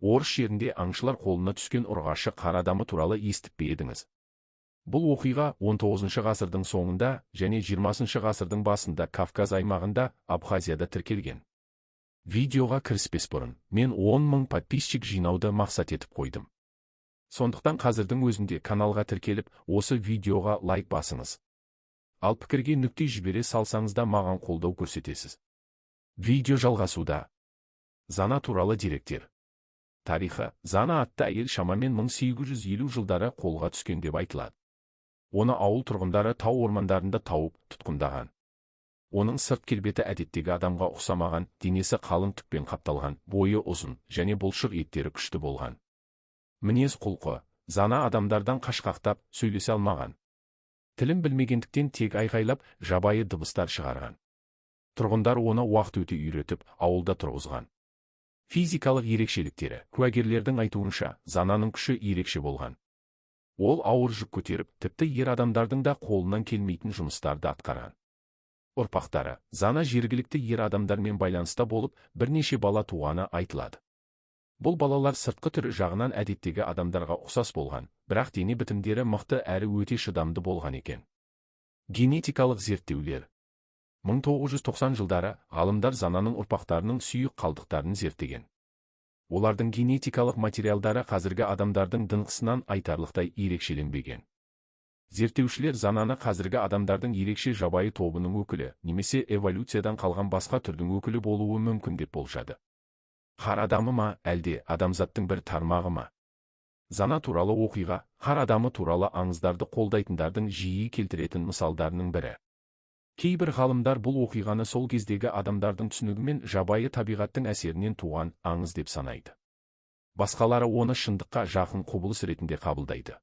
Орыс жерінде аңшылар қолына түскен ұрғашы қар адамы туралы естіп пе едіңіз? Бұл оқиға 19 ғасырдың соңында және 20 ғасырдың басында Кавказ аймағында, Абхазияда тіркелген. Видеоға кіріспес бұрын, мен 10 000 подписчик жинауды мақсат етіп қойдым. Сондықтан қазірдің өзінде каналға тіркеліп, осы видеоға лайк басыңыз. Ал пікірге нүкте жібере салсаңыз да маған қолдау көрсетесіз. Видео жалғасуда. Зана туралы деректер. Тарихы. Зана атты әйел шамамен 1850 жылдары қолға түскен деп айтылады. Оны ауыл тұрғындары тау ормандарында тауып, тұтқындаған. Оның сырт келбеті әдеттегі адамға ұқсамаған, денесі қалың түкпен қапталған, бойы ұзын және бұлшық еттері күшті болған. Мінез құлқы. Зана адамдардан қашқақтап, сөйлесе алмаған. Тілін білмегендіктен тек айқайлап, жабайы дыбыстар шығарған. Тұрғындар оны уақыт өте үйретіп, ауылда тұрғызған. Физикалық ерекшеліктері. Куәгерлердің айтуынша, Зананың күші ерекше болған. Ол ауыр жүк көтеріп, тіпті ер адамдардың да қолынан келмейтін жұмыстарды атқарған. Ұрпақтары. Зана жергілікті ер адамдармен байланыста болып, бірнеше бала туғаны айтылады. Бұл балалар сыртқы түрі жағынан әдеттегі адамдарға ұқсас болған, бірақ дене бітімдері мықты әрі өте шыдамды болған екен. Генетикалық зерттеулер. 1990 жылдары ғалымдар Зананың ұрпақтарының сүйек қалдықтарын зерттеген. Олардың генетикалық материалдары қазіргі адамдардың дыңғысынан айтарлықтай ерекшеленбеген. Зерттеушілер Зананы қазіргі адамдардың ерекше жабайы тобының өкілі, немесе эволюциядан қалған басқа түрдің өкілі болуы мүмкін деп болжады. Қар адамы ма, әлде адамзаттың бір тармағы ма? Зана туралы оқиға, қар адамы туралы аңыздарды қолдайтындардың жиі келтіретін мысалдарының бірі. Кейбір ғалымдар бұл оқиғаны сол кездегі адамдардың түсінігімен жабайы табиғаттың әсерінен туған аңыз деп санайды. Басқалары оны шындыққа жақын құбылыс ретінде қабылдайды.